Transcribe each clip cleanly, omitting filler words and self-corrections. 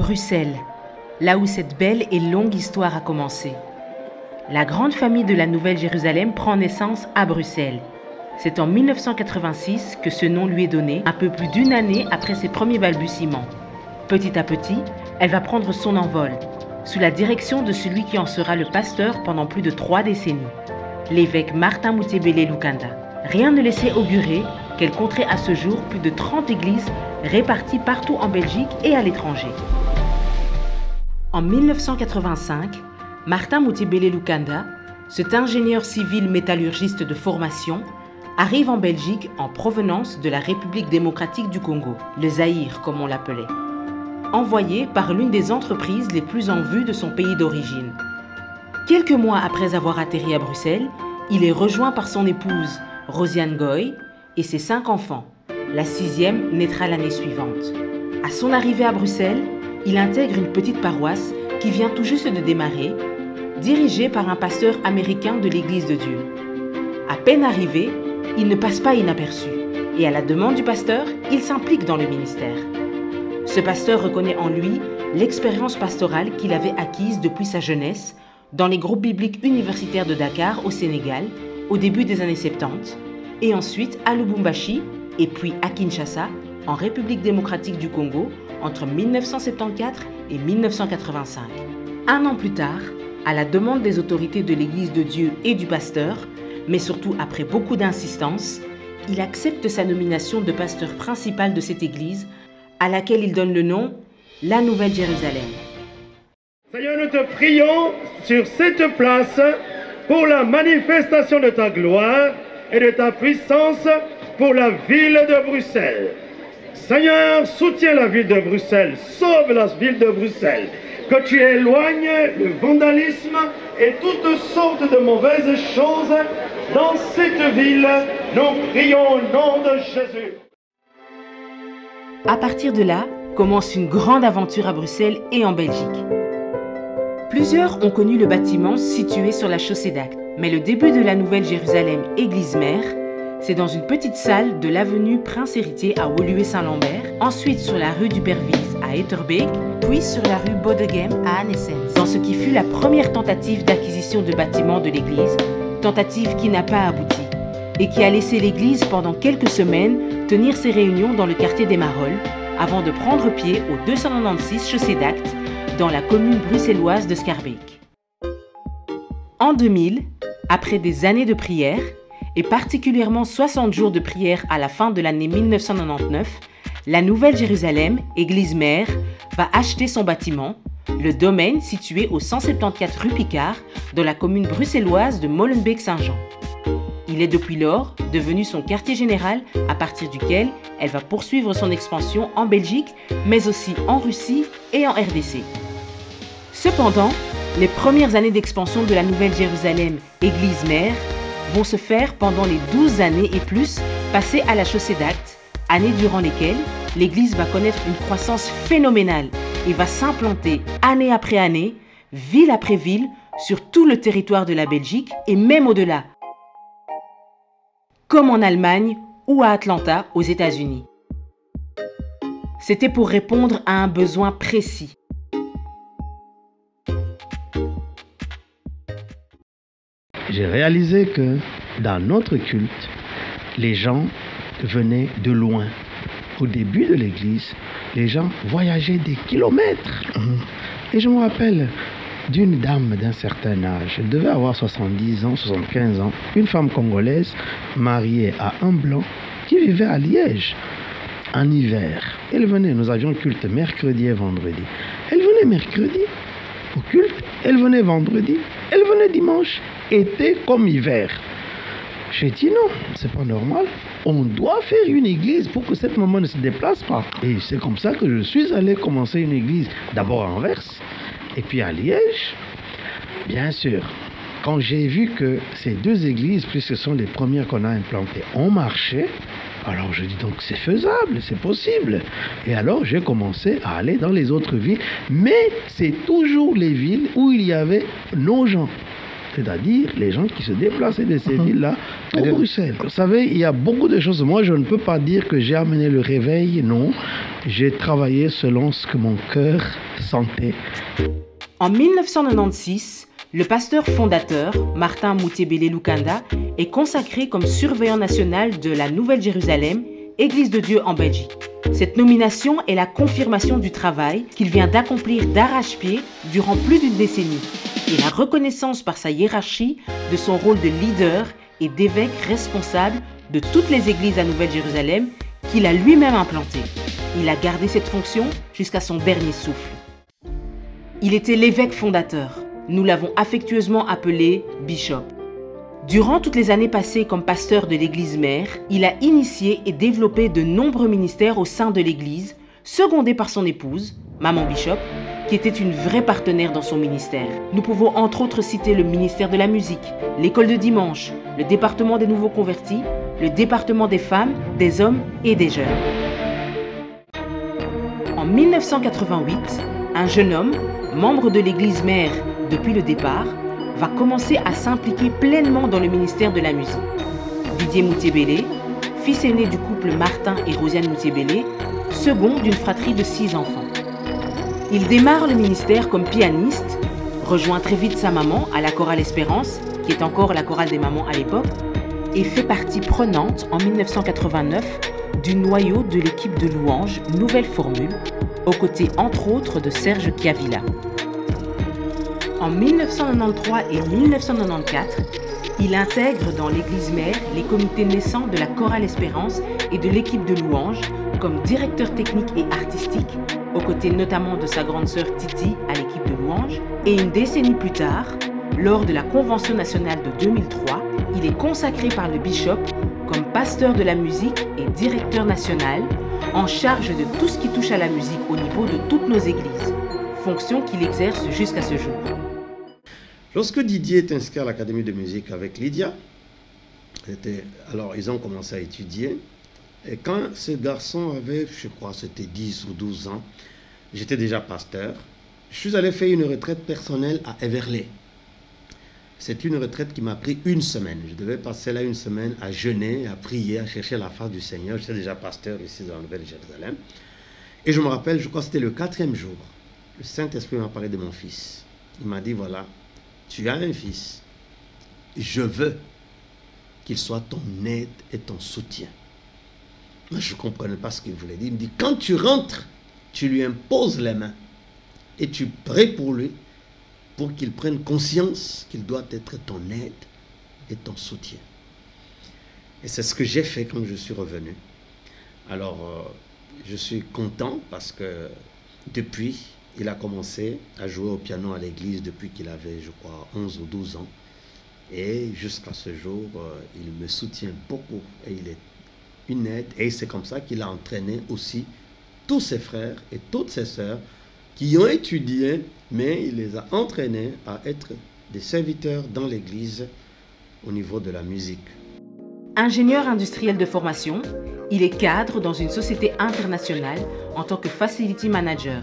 Bruxelles, là où cette belle et longue histoire a commencé. La grande famille de la Nouvelle-Jérusalem prend naissance à Bruxelles. C'est en 1986 que ce nom lui est donné, un peu plus d'une année après ses premiers balbutiements. Petit à petit, elle va prendre son envol, sous la direction de celui qui en sera le pasteur pendant plus de 3 décennies, l'évêque Martin Moutiébélé Lukanda. Rien ne laissait augurer qu'elle compterait à ce jour plus de 30 églises réparties partout en Belgique et à l'étranger. En 1985, Martin Moutiébélé Lukanda, cet ingénieur civil métallurgiste de formation, arrive en Belgique en provenance de la République démocratique du Congo, le Zaïre comme on l'appelait, envoyé par l'une des entreprises les plus en vue de son pays d'origine. Quelques mois après avoir atterri à Bruxelles, il est rejoint par son épouse, Rosiane Goy, et ses 5 enfants. La 6e naîtra l'année suivante. À son arrivée à Bruxelles, il intègre une petite paroisse qui vient tout juste de démarrer, dirigée par un pasteur américain de l'Église de Dieu. À peine arrivé, il ne passe pas inaperçu et à la demande du pasteur, il s'implique dans le ministère. Ce pasteur reconnaît en lui l'expérience pastorale qu'il avait acquise depuis sa jeunesse dans les groupes bibliques universitaires de Dakar au Sénégal au début des années 70 et ensuite à Lubumbashi et puis à Kinshasa en République démocratique du Congo entre 1974 et 1985. Un an plus tard, à la demande des autorités de l'Église de Dieu et du pasteur, mais surtout après beaucoup d'insistance, il accepte sa nomination de pasteur principal de cette église, à laquelle il donne le nom La Nouvelle-Jérusalem. Seigneur, nous te prions sur cette place pour la manifestation de ta gloire et de ta puissance pour la ville de Bruxelles. Seigneur, soutiens la ville de Bruxelles, sauve la ville de Bruxelles, que tu éloignes le vandalisme et toutes sortes de mauvaises choses dans cette ville. Nous prions au nom de Jésus. À partir de là, commence une grande aventure à Bruxelles et en Belgique. Plusieurs ont connu le bâtiment situé sur la chaussée d'Acte, mais le début de la Nouvelle-Jérusalem Église-Mère, c'est dans une petite salle de l'avenue Prince-Héritier à Woluwe-Saint-Lambert, ensuite sur la rue du Bervis à Etterbeek, puis sur la rue Bodegem à Anessens, dans ce qui fut la première tentative d'acquisition de bâtiments de l'église, tentative qui n'a pas abouti, et qui a laissé l'église pendant quelques semaines tenir ses réunions dans le quartier des Marolles, avant de prendre pied au 296 chaussée d'Acte, dans la commune bruxelloise de Schaerbeek. En 2000, après des années de prière, et particulièrement 60 jours de prière à la fin de l'année 1999, la Nouvelle-Jérusalem, Église-Mère, va acheter son bâtiment, le domaine situé au 174 rue Picard, dans la commune bruxelloise de Molenbeek-Saint-Jean. Il est depuis lors devenu son quartier général à partir duquel elle va poursuivre son expansion en Belgique, mais aussi en Russie et en RDC. Cependant, les premières années d'expansion de la Nouvelle-Jérusalem, Église-Mère, vont se faire pendant les 12 années et plus passées à la chaussée d'Acte, années durant lesquelles l'église va connaître une croissance phénoménale et va s'implanter année après année, ville après ville, sur tout le territoire de la Belgique et même au-delà, comme en Allemagne ou à Atlanta aux États-Unis. C'était pour répondre à un besoin précis. J'ai réalisé que dans notre culte, les gens venaient de loin. Au début de l'église, les gens voyageaient des kilomètres. Et je me rappelle d'une dame d'un certain âge, elle devait avoir 70 ans, 75 ans, une femme congolaise mariée à un blanc qui vivait à Liège en hiver. Elle venait, nous avions culte mercredi et vendredi. Elle venait mercredi au culte, elle venait vendredi, elle venait dimanche, été comme hiver. J'ai dit non, c'est pas normal. On doit faire une église pour que cette maman ne se déplace pas. Et c'est comme ça que je suis allé commencer une église, d'abord à Anvers, et puis à Liège. Bien sûr, quand j'ai vu que ces 2 églises, puisque ce sont les premières qu'on a implantées, ont marché, alors je dis donc c'est faisable, c'est possible. Et alors j'ai commencé à aller dans les autres villes, mais c'est toujours les villes où il y avait nos gens. c'est-à-dire les gens qui se déplaçaient de ces villes-là pour Bruxelles. Vous savez, il y a beaucoup de choses. Moi, je ne peux pas dire que j'ai amené le réveil, non. J'ai travaillé selon ce que mon cœur sentait. En 1996, le pasteur fondateur, Martin Moutiébélé Lukanda, est consacré comme surveillant national de la Nouvelle-Jérusalem, Église de Dieu en Belgique. Cette nomination est la confirmation du travail qu'il vient d'accomplir d'arrache-pied durant plus d'une décennie et la reconnaissance par sa hiérarchie de son rôle de leader et d'évêque responsable de toutes les églises à Nouvelle-Jérusalem qu'il a lui-même implantées. Il a gardé cette fonction jusqu'à son dernier souffle. Il était l'évêque fondateur. Nous l'avons affectueusement appelé Bishop. Durant toutes les années passées comme pasteur de l'église mère, il a initié et développé de nombreux ministères au sein de l'église, secondé par son épouse, Maman Bishop, qui était une vraie partenaire dans son ministère. Nous pouvons entre autres citer le ministère de la musique, l'école de dimanche, le département des nouveaux convertis, le département des femmes, des hommes et des jeunes. En 1988, un jeune homme, membre de l'église mère depuis le départ, va commencer à s'impliquer pleinement dans le ministère de la musique. Didier Moutiébélé, fils aîné du couple Martin et Rosiane Moutiébélé, second d'une fratrie de 6 enfants. Il démarre le ministère comme pianiste, rejoint très vite sa maman à la chorale Espérance, qui est encore la chorale des mamans à l'époque, et fait partie prenante en 1989 du noyau de l'équipe de louanges Nouvelle Formule, aux côtés entre autres de Serge Chiavilla. En 1993 et 1994, il intègre dans l'église mère les comités naissants de la chorale Espérance et de l'équipe de louanges comme directeur technique et artistique, aux côtés notamment de sa grande sœur Titi à l'équipe de louanges. Et une décennie plus tard, lors de la Convention nationale de 2003, il est consacré par le bishop comme pasteur de la musique et directeur national en charge de tout ce qui touche à la musique au niveau de toutes nos églises, fonction qu'il exerce jusqu'à ce jour. Lorsque Didier est inscrit à l'Académie de musique avec Lydia, alors ils ont commencé à étudier. Et quand ce garçon avait, je crois, c'était 10 ou 12 ans, j'étais déjà pasteur. Je suis allé faire une retraite personnelle à Everley. C'est une retraite qui m'a pris une semaine. Je devais passer là une semaine à jeûner, à prier, à chercher la face du Seigneur. J'étais déjà pasteur ici dans la Nouvelle-Jérusalem. Et je me rappelle, je crois que c'était le 4e jour. Le Saint-Esprit m'a parlé de mon fils. Il m'a dit, voilà, tu as un fils. Je veux qu'il soit ton aide et ton soutien. Moi, je ne comprenais pas ce qu'il voulait dire. Il me dit, quand tu rentres, tu lui imposes les mains et tu pries pour lui pour qu'il prenne conscience qu'il doit être ton aide et ton soutien. Et c'est ce que j'ai fait quand je suis revenu. Alors, je suis content parce que depuis, il a commencé à jouer au piano à l'église depuis qu'il avait, je crois, 11 ou 12 ans. Et jusqu'à ce jour, il me soutient beaucoup et il est une aide. Et c'est comme ça qu'il a entraîné aussi tous ses frères et toutes ses sœurs qui ont étudié, mais il les a entraînés à être des serviteurs dans l'église au niveau de la musique. Ingénieur industriel de formation, il est cadre dans une société internationale en tant que Facility Manager,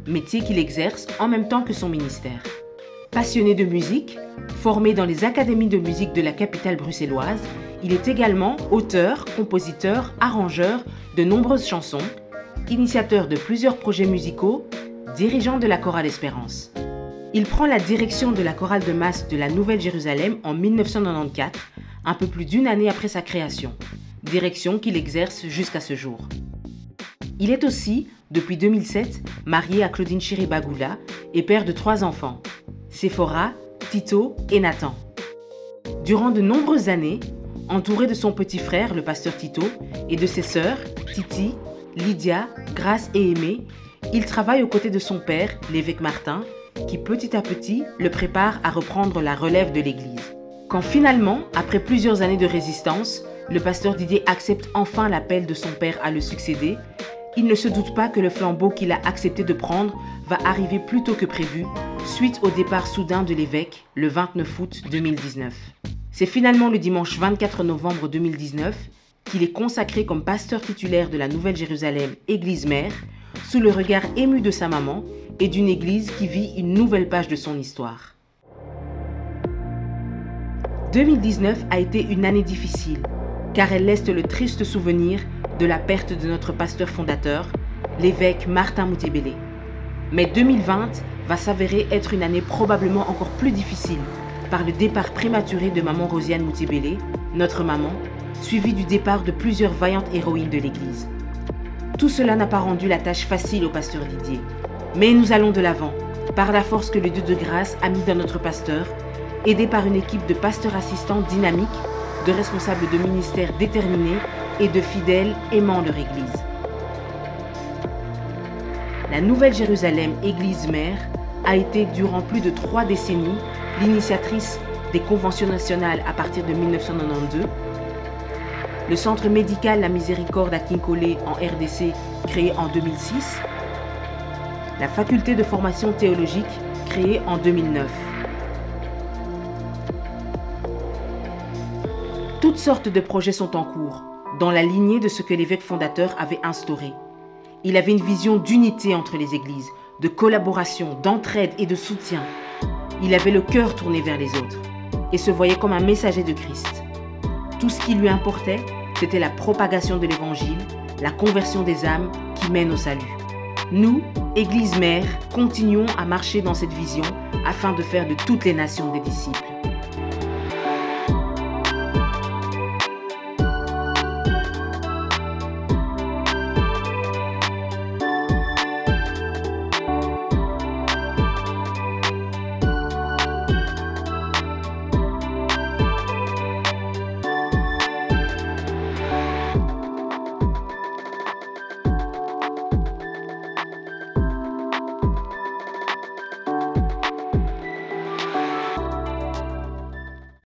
métier qu'il exerce en même temps que son ministère. Passionné de musique, formé dans les académies de musique de la capitale bruxelloise, il est également auteur, compositeur, arrangeur de nombreuses chansons, initiateur de plusieurs projets musicaux, dirigeant de la chorale Espérance. Il prend la direction de la chorale de masse de la Nouvelle-Jérusalem en 1994, un peu plus d'une année après sa création, direction qu'il exerce jusqu'à ce jour. Il est aussi, depuis 2007, marié à Claudine Chiribagoula et père de 3 enfants, Sephora, Tito et Nathan. Durant de nombreuses années, entouré de son petit frère, le pasteur Tito, et de ses sœurs, Titi, Lydia, Grace et Aimée, il travaille aux côtés de son père, l'évêque Martin, qui petit à petit le prépare à reprendre la relève de l'église. Quand finalement, après plusieurs années de résistance, le pasteur Didier accepte enfin l'appel de son père à le succéder, il ne se doute pas que le flambeau qu'il a accepté de prendre va arriver plus tôt que prévu, suite au départ soudain de l'évêque le 29 août 2019. C'est finalement le dimanche 24 novembre 2019 qu'il est consacré comme pasteur titulaire de la Nouvelle-Jérusalem, église mère, sous le regard ému de sa maman et d'une église qui vit une nouvelle page de son histoire. 2019 a été une année difficile, car elle laisse le triste souvenir de la perte de notre pasteur fondateur, l'évêque Martin Moutébélé. Mais 2020 va s'avérer être une année probablement encore plus difficile, par le départ prématuré de maman Rosiane Moutébélé, notre maman, suivi du départ de plusieurs vaillantes héroïnes de l'Église. Tout cela n'a pas rendu la tâche facile au pasteur Didier. Mais nous allons de l'avant, par la force que le Dieu de grâce a mis dans notre pasteur, aidé par une équipe de pasteurs assistants dynamiques, de responsables de ministères déterminés et de fidèles aimant leur Église. La Nouvelle Jérusalem Église Mère a été durant plus de 3 décennies l'initiatrice des conventions nationales à partir de 1992, le centre médical La Miséricorde à Kinkole en RDC créé en 2006, la faculté de formation théologique créée en 2009. Toutes sortes de projets sont en cours, dans la lignée de ce que l'évêque fondateur avait instauré. Il avait une vision d'unité entre les églises, de collaboration, d'entraide et de soutien. Il avait le cœur tourné vers les autres et se voyait comme un messager de Christ. Tout ce qui lui importait, c'était la propagation de l'Évangile, la conversion des âmes qui mène au salut. Nous, Église Mère, continuons à marcher dans cette vision afin de faire de toutes les nations des disciples.